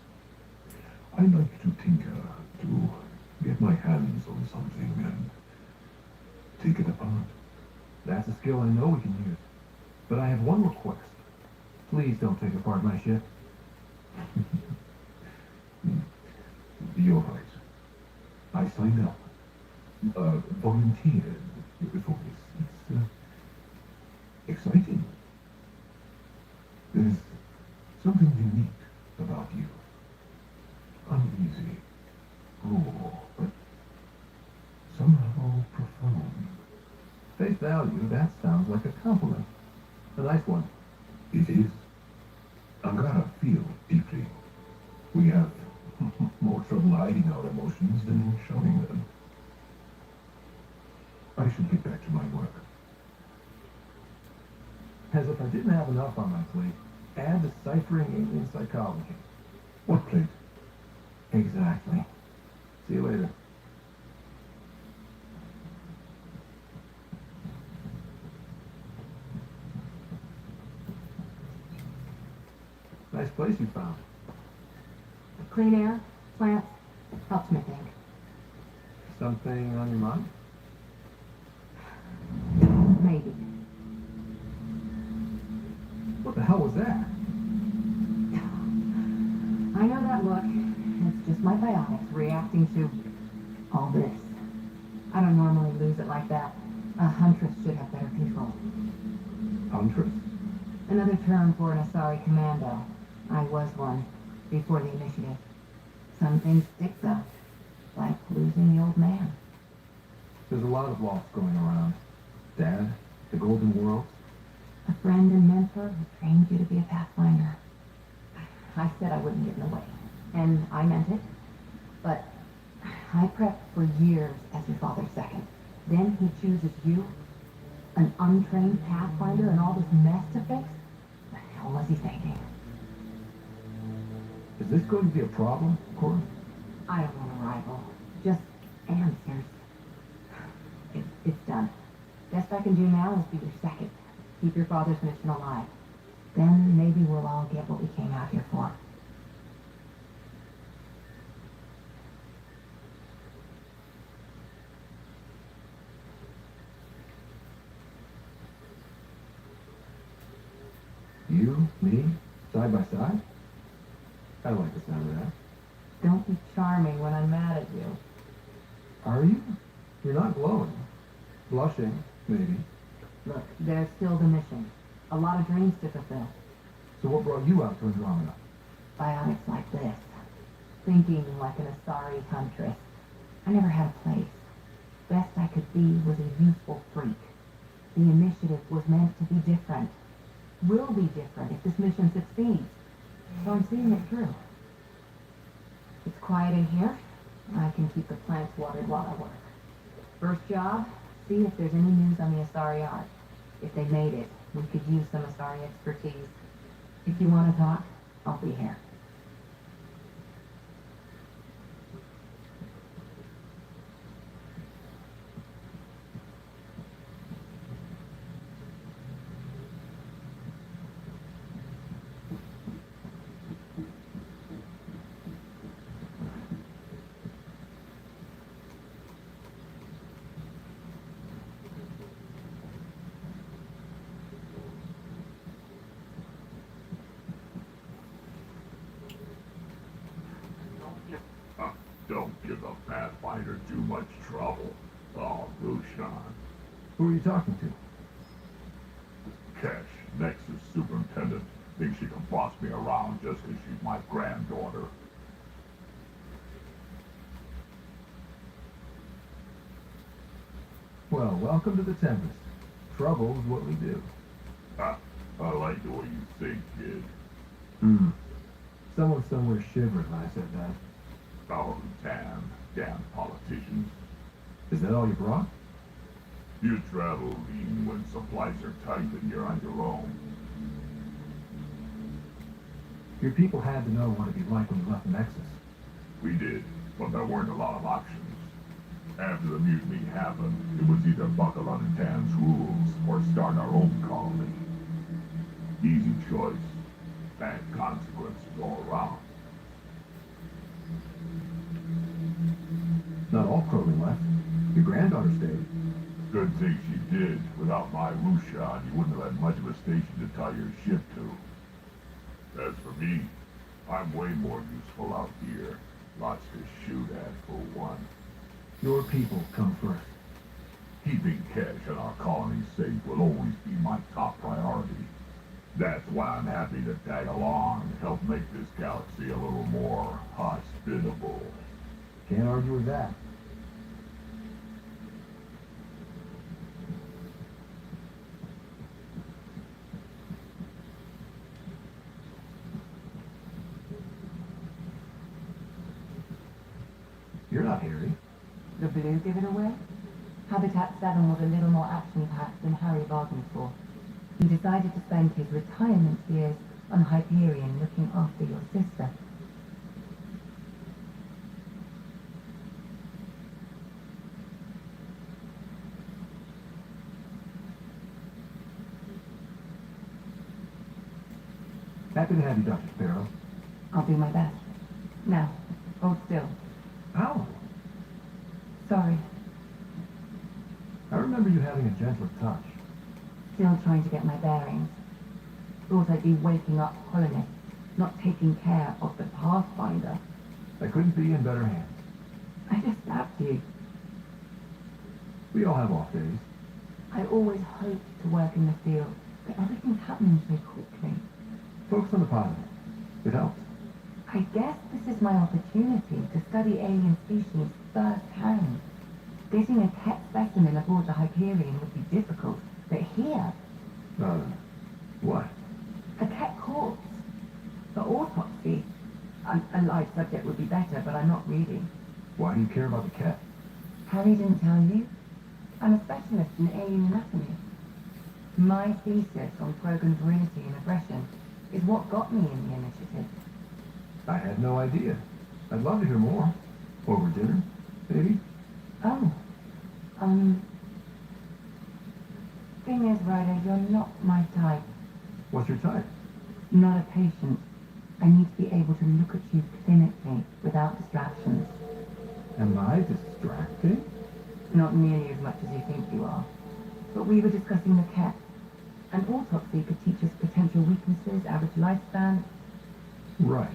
I like to tinker, to get my hands on something and take it apart. That's a skill I know we can use. But I have one request. Please don't take apart my ship. You're right. I signed up. Volunteered for this. It's exciting. There's something unique about you. Uneasy, raw, but somehow profound. Face value, that sounds like a compliment. A nice one. It is. Angara feel deeply. We have more trouble hiding our emotions than showing them. I should get back to my work. As if I didn't have enough on my plate, add deciphering alien psychology. What plate? Exactly. See you later. Nice place you found. Clean air, plants, helps me think. Something on your mind? Maybe. What the hell was that? I know that look. It's just my biotics reacting to all this. I don't normally lose it like that. A huntress should have better control. Huntress? Another term for an Asari commando. I was one, before the initiative. Some things stick though, like losing the old man. There's a lot of loss going around. Dad, the Golden World. A friend and mentor who trained you to be a pathfinder. I said I wouldn't get in the way, and I meant it. But I prepped for years as your father's second. Then he chooses you, an untrained pathfinder, and all this mess to fix? What the hell was he thinking? Is this going to be a problem, Cora? I don't want a rival. Just answers. It's done. Best I can do now is be your second. Keep your father's mission alive. Then maybe we'll all get what we came out here for. You, me, side by side? I like the sound of that. Don't be charming when I'm mad at you. Are you? You're not glowing. Blushing, maybe. Look, there's still the mission. A lot of dreams to fulfill. So what brought you out to Andromeda? Biotics like this. Thinking like an Asari huntress. I never had a place. Best I could be was a useful freak. The initiative was meant to be different. Will be different if this mission succeeds. So I'm seeing it through. It's quiet in here. I can keep the plants watered while I work. First job, see if there's any news on the Asari Ark. If they made it, we could use some Asari expertise. If you want to talk, I'll be here. Don't give the Pathfinder too much trouble. Oh, Rushan. Who are you talking to? Kesh, Nexus Superintendent, thinks she can boss me around just 'cause she's my granddaughter. Well, welcome to the Tempest. Trouble's what we do. Ha, I like the way you think, kid. Someone somewhere shivered when I said that. Oh, damn politicians. Is that all you brought? You travel lean when supplies are tight and you're on your own. Your people had to know what it'd be like when you left the Nexus. We did, but there weren't a lot of options. After the mutiny happened, it was either buckle under Tan's rules or start our own colony. Easy choice. Bad consequences all around. Not all Krogan left. Your granddaughter stayed. Good thing she did. Without my Rushan, you wouldn't have had much of a station to tie your ship to. As for me, I'm way more useful out here. Lots to shoot at, for one. Your people come first. Keeping Kesh and our colony safe will always be my top priority. That's why I'm happy to tag along and help make this galaxy a little more hospitable. Can't argue with that. You're not Harry. The blue give it away? Habitat 7 was a little more action-packed than Harry bargained for. He decided to spend his retirement years on Hyperion looking after your sister. Happy to have you, Dr. Sparrow. I'll do my best. Now, hold still. Ow! Sorry. I remember you having a gentler touch. Still trying to get my bearings. Thought I'd be waking up colonists, not taking care of the Pathfinder. I couldn't be in better hands. I just stabbed you. We all have off days. I always hoped to work in the field, but everything's happening so quickly. Focus on the positive. It helps. I guess this is my opportunity to study alien species firsthand. Getting a cat specimen aboard the Hyperion would be difficult, but here, What? a cat corpse. For autopsy, a live subject would be better, but I'm not reading. Why do you care about the cat? Harry didn't tell you? I'm a specialist in alien anatomy. My thesis on Krogan virility and aggression is what got me in the initiative. I had no idea. I'd love to hear more. Over dinner, maybe? Oh, thing is, Ryder, you're not my type. What's your type? Not a patient. I need to be able to look at you clinically without distractions. Am I distracting? Not nearly as much as you think you are. But we were discussing the cat. An autopsy could teach us potential weaknesses, average lifespan. Right.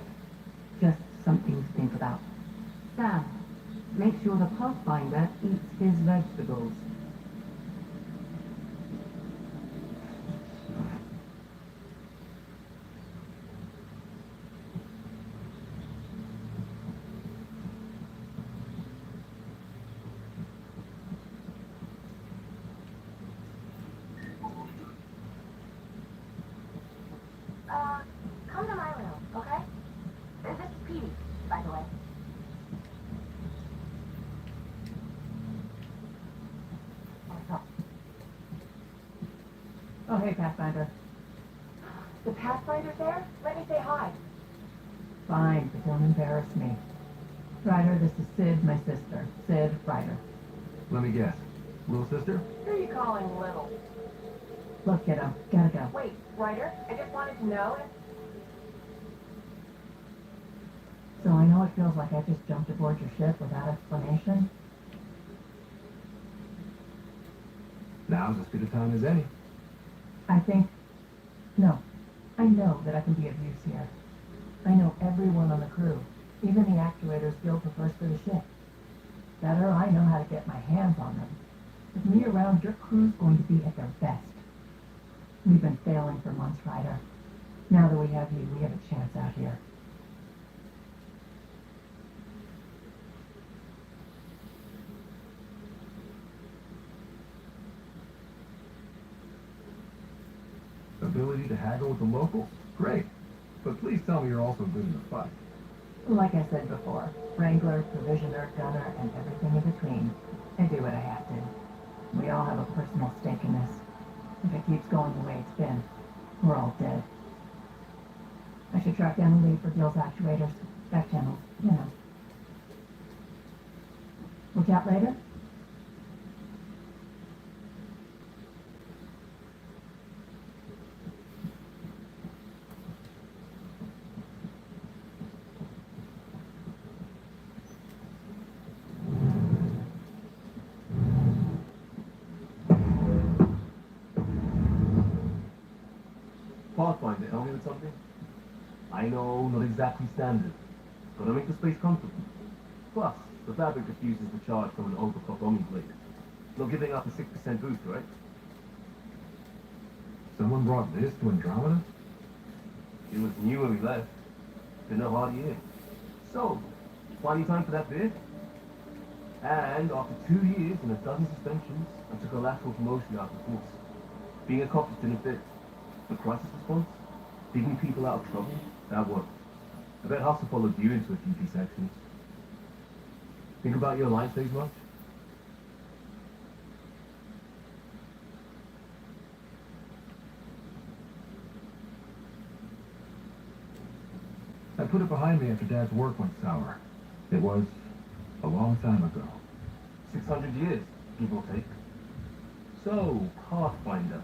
Just something to think about. Sam, make sure the Pathfinder eats his vegetables. Oh, hey, Pathfinder. The Pathfinder's there? Let me say hi. Fine, but don't embarrass me. Ryder, this is Sid, my sister. Sid, Ryder. Let me guess. Little sister? Who are you calling little? Look, kiddo, gotta go. Wait, Ryder, I just wanted to know if... So I know it feels like I just jumped aboard your ship without explanation. Now's as good a time as any. I know that I can be of use here. I know everyone on the crew, even the actuators Gil prefers for the ship. Better, I know how to get my hands on them. With me around, your crew's going to be at their best. We've been failing for months, Ryder. Now that we have you, we have a chance out here. Ability to haggle with the locals? Great. But please tell me you're also good in the fight. Like I said before, Wrangler, Provisioner, Gunner, and everything in between. I do what I have to. We all have a personal stake in this. If it keeps going the way it's been, we're all dead. I should track down the lead for Gil's actuators. Back channels, you know. We'll chat later? Pathfinder, help me with something? I know, not exactly standard. Gotta make the space comfortable. Plus, the fabric diffuses the charge from an overclock Omni blade. Not giving up a 6% boost, right? Someone brought this to Andromeda? It was new when we left. Been a hard year. So, finally time for that beer? And after 2 years and a dozen suspensions, I took a lateral promotion out of the force. Being a cop just didn't fit. The crisis response? Digging people out of trouble? That worked. I bet Hustle followed you into a few key sections. Think about your alliance days much? I put it behind me after Dad's work went sour. It was a long time ago. 600 years, give or take. So, Pathfinder.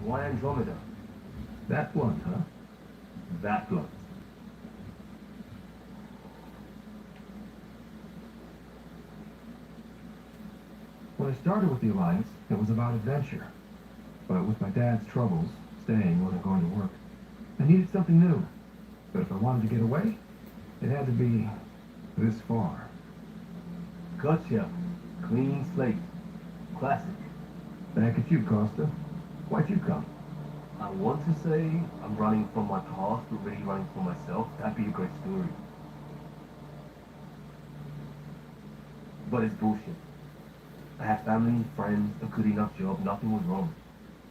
Why Andromeda? That blunt, huh? That blunt. When I started with the Alliance, it was about adventure. But with my dad's troubles, staying wasn't going to work. I needed something new. But if I wanted to get away, it had to be this far. Gotcha. Clean slate. Classic. Back at you, Costa. Why'd you come? I want to say I'm running from my past, but really running for myself. That'd be a great story. But it's bullshit. I had family, friends, a good enough job, nothing was wrong.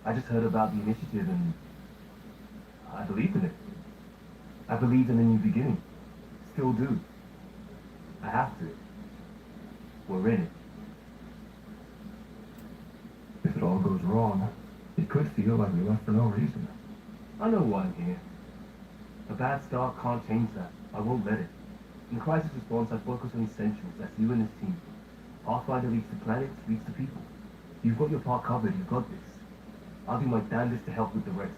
I just heard about the initiative and I believed in it. I believed in a new beginning. Still do. I have to. We're in it. If it all goes wrong, it could feel like we left for no reason. I know why I'm here. A bad start can't change that. I won't let it. In crisis response, I focus on essentials. That's you and this team. Pathfinder leads the planets, leads the people. You've got your part covered. You've got this. I'll do my damnedest to help with the rest.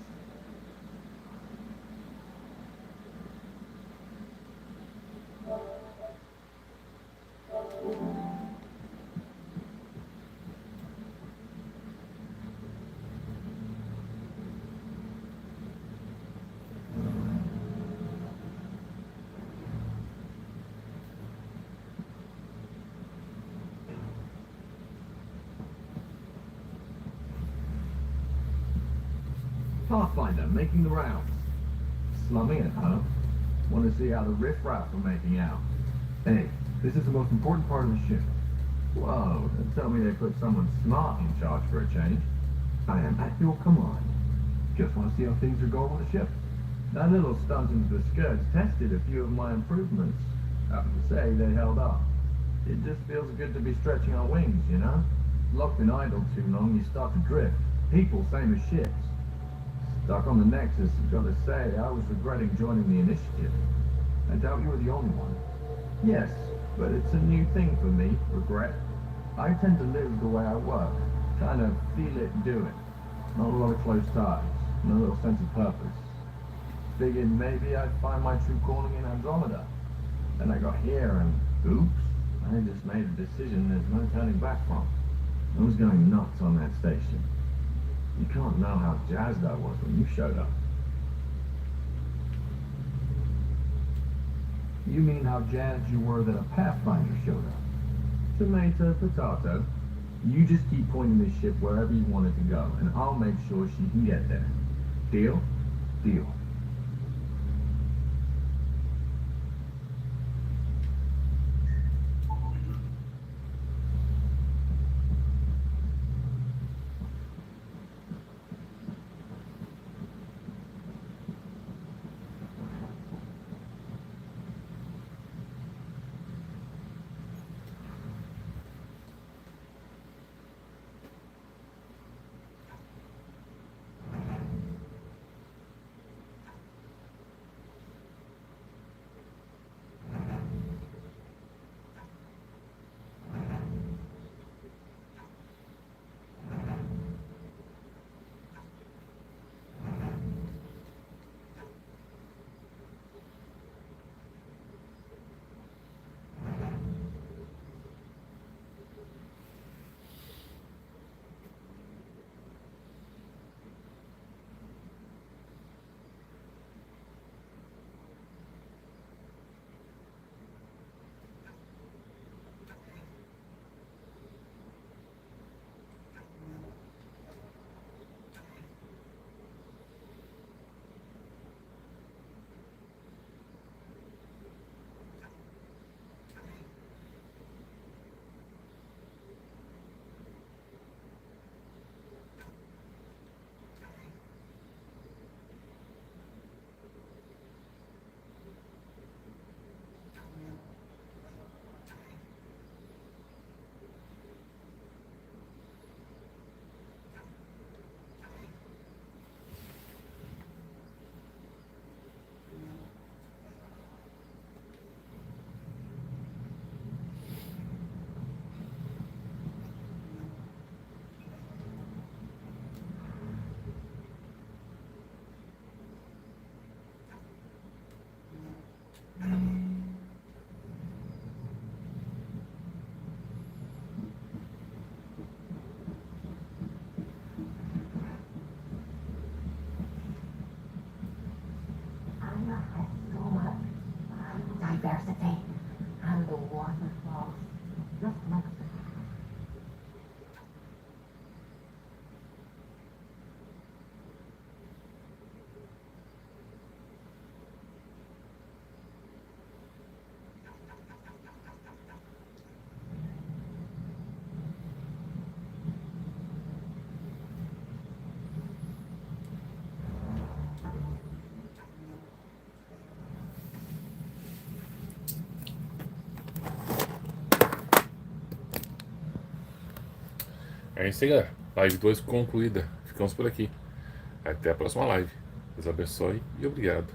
Pathfinder, making the rounds. Slumming it, huh? Want to see how the riffraff are making out. Hey, this is the most important part of the ship. Whoa, don't tell me they put someone smart in charge for a change. I am at your command. Just want to see how things are going with the ship. That little stunt into the skirts tested a few of my improvements. Have to say, they held up. It just feels good to be stretching our wings, you know? Locked in idle too long, you start to drift. People, same as ships. Stuck on the Nexus, gotta say, I was regretting joining the initiative. I doubt you were the only one. Yes, but it's a new thing for me, regret. I tend to live the way I work, kind of feel it, do it. Not a lot of close ties, no real sense of purpose. Figured maybe I'd find my true calling in Andromeda. Then I got here and, oops, I just made a decision there's no turning back from. I was going nuts on that station. You can't know how jazzed I was when you showed up. You mean how jazzed you were that a Pathfinder showed up? Tomato, potato. You just keep pointing this ship wherever you want it to go, and I'll make sure she can get there. Deal? Deal. Diversity and the waterfalls, just like É isso aí, galera. Live 2 concluída. Ficamos por aqui. Até a próxima live. Deus abençoe e obrigado.